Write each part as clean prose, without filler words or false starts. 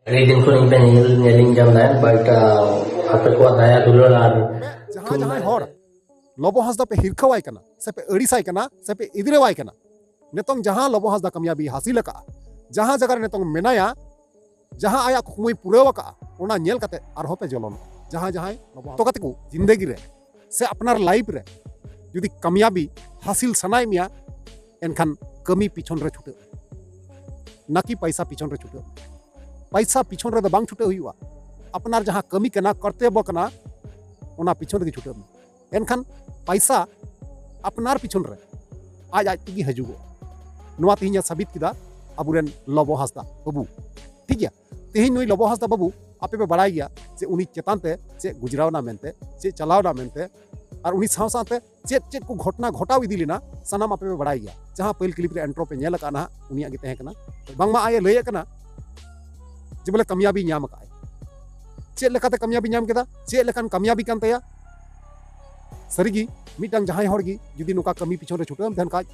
ᱟᱹᱰᱤ ᱫᱤᱱ ᱠᱷᱚᱱ ᱤᱧ ᱧᱮᱞᱤᱧ ᱧᱟᱢ ᱫᱟ ᱵᱟᱴ ᱟᱯᱮ ᱠᱚᱣᱟᱜ ᱫᱟᱭᱟ ᱫᱩᱞᱟᱹᱲ ᱟᱨ जहाँ जहाँ हर लबो हांसदा पे हिरखावाई कना से पे अड़िसाई कना से पे इदिरेवाई कना नितोंग जहाँ लबो हांसदा कामयाबी हासिल का जहाँ जगह नितोंग मेनाया जहाँ आया कुमुई पुराव का ओना नेल कते आरहो पे जलन जहाँ जहाँ लबो तो कते को जिंदगी रे से अपनार लाइफ रे जुदी कामयाबी हासिल सनाय मिया एनखान कमी पिछन रे छुटे नाकि पैसा पिछन रे छुटे पैसा पिछन रे बांग छुटे हुआ अपनार जहाँ कमी कना कर्तव्य कना ओना पिछन रे छुटे एनखान पैसा अपनार पिछन रे आज आज तेगी हजुगो नोआ तिहिnya साबित किदा अबुरेन लबो हांसदा बाबू ठीक गया तेहिं नुई लबो हांसदा बाबू आपे पे बड़ाई गया जे उनी चेतान ते चे गुजरावना मेनते चे चलावना मेनते और उनी साव साथे चे चे को घटना घटाव इदी लेना सनाम आपे पे बड़ाई गया जहां पहिल क्लिप रे एंट्रो पे नेल काना उनिया गे तहे कना बांगमा आये लय कना जे बोले कामयाबी न्याम का चे लेकाते कामयाबी न्याम केदा चे लेकान कामयाबी कान तया सरिगी मिटांग जहां हड़गी जुदी नुका कमी पिछन रे छुटम धन काज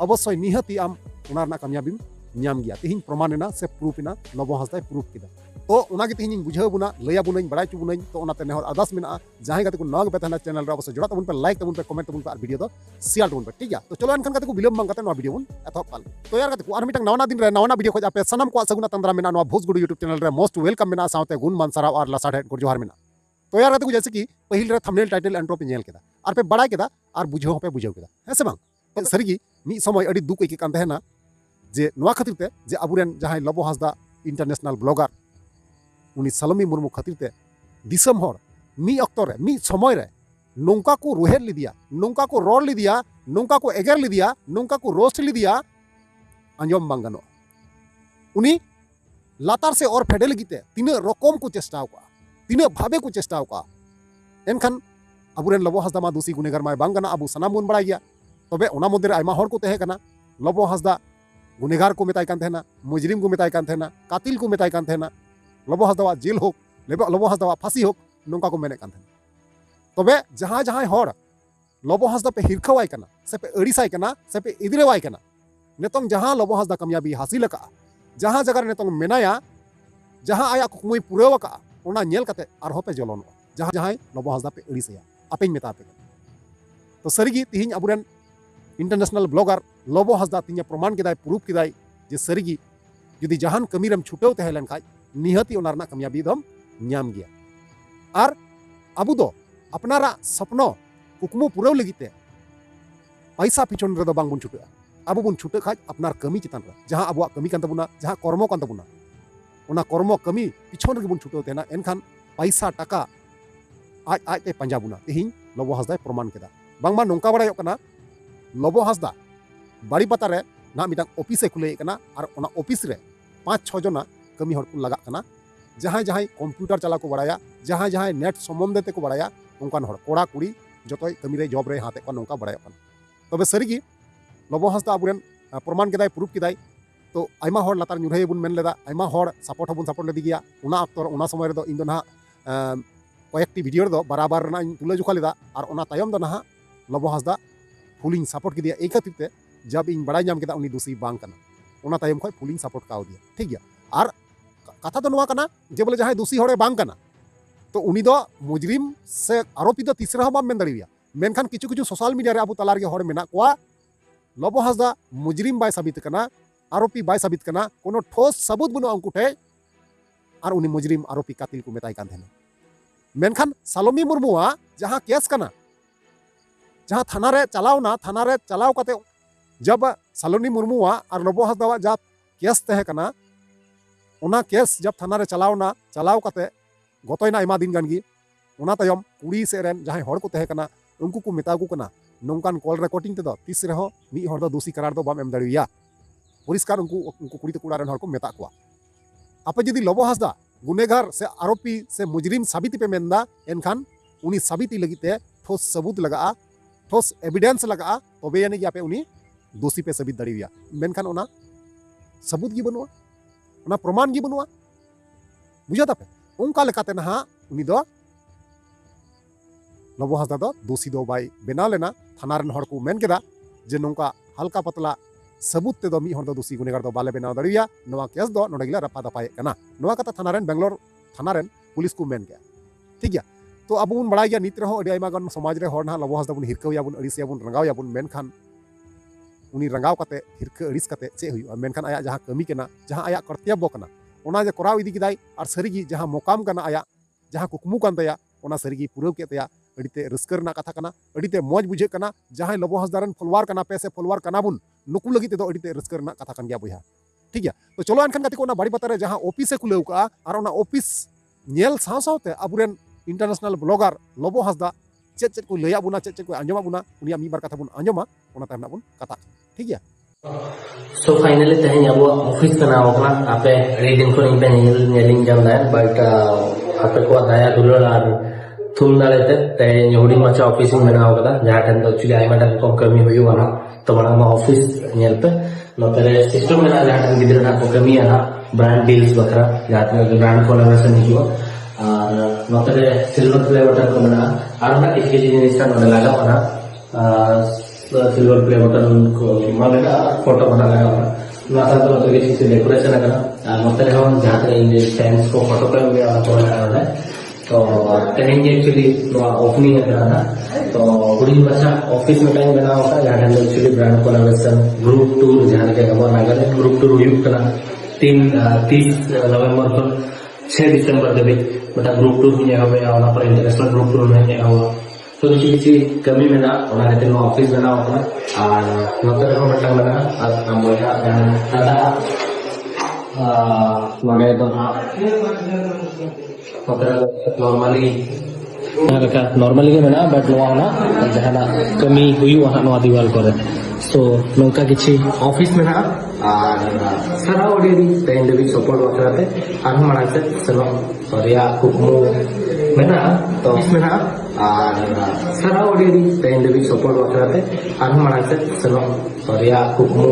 अवश्य निहती आम उना रना कामयाबी न्याम गया तेहिं प्रमाणना से प्रूफ ना लबो हांसदा प्रूफ किदा तो उनागे तेहिं बुझाव बुना लया बुनाई बड़ाई चु बुनाई तो उनाते नेहर अरदास मेना जहां गते को नग बेतना चैनल रे अवश्य जोड़ा तबन पे लाइक तबन पे कमेंट तबन पे और वीडियो तो शेयर तबन पे ठीक गया तो चलो एनखान गते को विलम्ब मंगते नो वीडियो बुन एथप पाल तो यार गते को आर मिटांग नवना दिन रे नवना वीडियो खोज आपे सनम को सगुना तंद्रा मेना नो भोजगुडू यूट्यूब चैनल रे मोस्ट वेलकम मेना सावते गुण मान सराव और लसाड हेड जोहार मेना तो यार गते को जैसे कि पहिल रे थंबनेल टाइटल एंट्रो पे नेल केदा और पे बड़ाई केदा और बुझाव पे बुझाव केदा है से बांग सरिगी मी समय अडी दुख इके कान तहेना जे नोआ खातिर ते जे अबुरेन जहां लबो हांसदा इंटरनेशनल ब्लॉगर उनी सलोमी मुर्मू खातिर ते दिसम हर मी अक्तो रे मी समय रे नोंका को रोहेर लिदिया नोंका को रोड लिदिया नोंका को एगर लिदिया नोंका को रोस्ट लिदिया अंजम बांगनो उनी लातार से और फेडे लगिते तीन रकम को चेष्टाव का तीन भाबे को चेष्टाव का एनखान अबुरेन लबो हांसदा मा दोषी गुनेगार माय बांगना अबु सनाम बुन बड़ाय गया तबे ओना मध्य रे आयमा हर को तहे कना लबो हांसदा गुनेगार को मेताय कान थेना मुजरिम को मेताय कान थेना कातिल को मेताय कान थेना लबो हांसदा जेल होक लबो हांसदा फांसी होक नोंका को मेने कान थेना तबे जहां जहां हर लबो हांसदा पे हिरखावाई कना से पे अड़िसाई कना से पे इदिरेवाई कना नितोंग जहां लबो हांसदा कामयाबी हासिल का जहां जगह नितोंग मेनाया जहां आया कुमुई पुराव का ओना नेल कते आरहो पे जलन जहां जहां लबो हांसदा पे अड़िसया आपेñ मेता पे तो सरिगी तिहिñ अबुरेन इंटरनेशनल ब्लॉगर लबो हांसदा तिnya प्रमाण केदाय प्रूफ केदाय जे सरिगी जुदी जहान कमीरम छुटेव तहे लेन खाज निहती ओना रना कामयाबी दम न्याम गया और अबु दो अपनारा सपनो कुकमु पुराव लगिते पैसा पिछन रे दो बांग बुन छुटे अबु बुन छुटे खाज अपनार कमी चितान रे जहां अबुआ कमी कान तबुना जहां कर्म कान तबुना ओना कर्म कमी पिछन रे बुन छुटेव तेना एनखान पैसा टाका आज आज ते पंजा बुना तिहिñ लबो हांसदा प्रमाण केदा बांगमा नोंका बड़ायो कना लबो हांसदा बाड़ी पता रे ना मिटांग ऑफिस खुले कना और ओना ऑफिस रे 5-6 जना कमी हर को लगा कना जहां जहां कंप्यूटर चला को बड़ाया जहां जहां नेट संबंध ते को बड़ाया उनकान हर कोड़ा कुड़ी जतोय कमी रे जॉब रे हाते को नोंका बड़ायो कना तबे सरिगी लबो हांसदा अबुरेन प्रमाण केदाय प्रूफ केदाय तो आयमा हर लातार न्यूरहे बुन मेन लेदा आयमा हर सपोर्ट हबुन सपोर्ट लेदी गया उना अक्तर उना समय रे दो इन दो ना कयेकटी वीडियो दो बराबर ना तुले जुखा लेदा और उना तायम दो ना लबो हांसदा फुलिंग सपोर्ट किदिया ए खातिर ते जब इन बड़ाई नाम केदा उनी दोषी बांग कना उना तायम खय फुलिंग सपोर्ट काव दिया ठीक गया और कथा तो नोआ कना जे बोले जहां दोषी हड़े बांग कना तो उनी दो मुजरिम से आरोपी दो तीसरा बाम मेन दरिया मेनखान किछु किछु सोशल मीडिया रे अबु तलार गे हड़ मेना कोआ लबो हांसदा मुजरिम बाय साबित कना आरोपी बाय साबित कना कोनो ठोस सबूत बनो अंकु ठे और उनी मुजरिम आरोपी कातिल को मेताय कान थेना मेनखान सलोमी मुर्मुआ जहां केस कना जहां थाना रे चलाव कते जब सलोनी मुर्मुआ और लबो हांसदा जब केस तहे कना ओना केस जब थाना रे चलाव कते गतोयना आयमा दिन गान गी ओना तायम कुड़ी से रेन जहां हड़ को तहे कना उनको को मेता को कना नोंकान कॉल रिकॉर्डिंग ते दो तीस रे हो मी हड़ दो दोषी करार दो बाम एम दाड़िया परिष्कार उनको कुड़ी ते कुड़ा रेन हड़ को मेता को आपे जदी लबो हांसदा गुनेगार से आरोपी से मुजरिम साबित पे मेनदा एनखान उनी साबिती लगिते ठोस सबूत लगा ठोस एविडेंस लगा तबे यानी कि आपे उनी दोषी पे साबित दाड़िया मेनखान ओना सबूत गी बनुआ ओना प्रमाण गी बनुआ बुझा तापे उनका लेकाते ना उनी दो लबो हांसदा दो दोषी दो बाय बेनाव लेना थाना रन हड़ को मेन केदा जे नोंका हल्का पतला सबूत तेदो मी हर दो दोषी गुनेगार दो बाले बनाव दड़िया नोवा केस दो नोडे गिला रपा दपाये कना नोवा कथा थाना रेन बेंगलोर थाना रेन पुलिस को मेन गया ठीक गया तो अब बन बड़ा गया नित रहो अड़ी आयमा गान समाज रे हर ना लबो हासदा बन हिरकाव याबन अड़िसियाबन रंगाव याबन मेनखान उनी रंगाव काते हिरका अड़िस काते चे हुई मेनखान आया जहां कमी कना जहां आया कर्तव्य कना ओना जे कराव इदी किदाय आर सरीगी जहां मोकाम कना आया जहां कुकमु कान तया ओना सरीगी पुराव के तया अड़ीते रस्कर ना कथा कना अड़ीते मौज बुझे कना जहां लबो हासदा रेन फॉलोअर कना पे से फॉलोअर कना बुन नुकु लगी तेदो अड़ीते रस्कर ना कथा कन गया बुया ठीक गया तो चलो अनखान गाती को ओना बाड़ी पतारे जहां ऑफिस से खुलेउ का आर ओना ऑफिस नेल साव सावते अबुरेन इंटरनेशनल ब्लॉगर लबो हासदा चेक चेक को लैया बुना चेक चेक को आंजमा बुना उनिया मी बार कथा बुन आंजमा ओना तायम ना बुन कथा ठीक गया सो फाइनली तेहन अब ऑफिस बनाव कना आपे अड़ी दिन खन पे नेलिंग जमदा बट आपे को दाया दुलर आर थुम दालेते तेहन हुडी माचा ऑफिस बनाव कदा जहां टन दो एक्चुअली आयमा टन को कमी हुई वाला तो बड़ा मा ऑफिस नेल पे नोतरे सिस्टम में जहां टन गिदर ना को कमी है ब्रांड डील्स बखरा जहां टन ब्रांड कोलैबोरेशन हिजुआ और नोतरे सिल्वर प्ले बटन को बना और ना एक केजी जिनिसटा नोडे लगा बना सिल्वर प्ले बटन को मानेगा फोटो बना लगा बना नाता तो तो किसी से डेकोरेशन करना नोतरे हम जहां तक इन फैंस को फोटो पे में और तो है तो कहीं एक्चुअली ओपनिंग करना तो पूरी बच्चा ऑफिस में टाइम बना होता है जहां actually brand collaboration group tour जहां के खबर नागर ग्रुप टूर हुई करना 30 नवंबर को 6 दिसंबर के बीच बता ग्रुप टूर में यहाँ पे आना पर इंटरनेशनल ग्रुप टूर में यहाँ हुआ तो किसी कमी में ना उन्हें कहते हैं ऑफिस बना होता है और नौकर को बटन बना और हम बोला दादा मगे तो नौकर नॉर्मली के बना बट नोआ ना जहाँ कमी हुई वहाँ नोआ दीवार करे सो नौका किसी ऑफिस में ना सारा ओडी तेन देवी सपोर्ट वकराते आर मानते सनो सरिया कुकमु मेना तो ऑफिस में ना सारा ओडी तेन देवी सपोर्ट वकराते आर मानते सनो सरिया कुकमु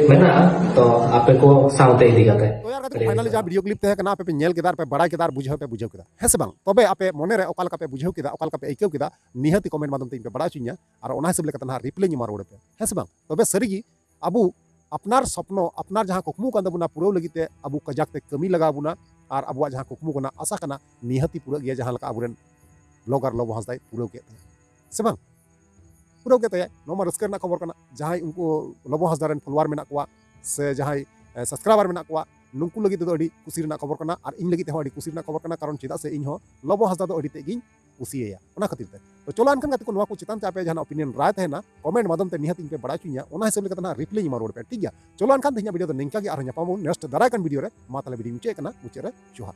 मेना तो आपे को साउते इदी काते तो यार कते फाइनली जा वीडियो क्लिप तहे कना आपे पे नेल केदार पे बड़ा केदार बुझाव केदा है से बांग तबे आपे मने रे ओकाल का पे बुझाव केदा ओकाल का पे आइकाव केदा निहति कमेंट माध्यम ते पे बड़ा चुन्या और ओना हिसाब लेकता ना रिप्ले नि मार ओडे पे है से बांग तबे सरीगी अबु अपनार सपनो अपनार जहां कुकमु कान दबुना पुराव लगिते अबु कजाक ते कमी लगा बुना और अबुआ जहां कुकमु कना आशा कना निहति पूरा गया जहां लका अबुरेन ब्लॉगर लबो हासदाय पुराव के से बांग पुराव के तय नोमा रस्कर ना खबर कना जहां उनको लबो हासदारेन फॉलोअर मेना कोआ से जहां सब्सक्राइबर मेना कोआ नुंकु लगी तो अड़ी कुसी रेना खबर कना और इन लगी ते अड़ी कुसी रेना खबर कना कारण चेदा से इन हो लबो हासदा तो अड़ी तेगिन कुसीया ओना खातिर ते तो चलो अनखान गाते को नोआ को चितान ते आपे जहां ओपिनियन राय तहेना कमेंट माध्यम ते निहत इन पे बड़ा चुनिया ओना हिसाब लेकता ना रिप्लाई मा रोड पे ठीक गया चलो अनखान तेहिया वीडियो तो निंका गे आर नेक्स्ट दाराय कान वीडियो रे मा तले वीडियो मुचे कना मुचे रे जोहार।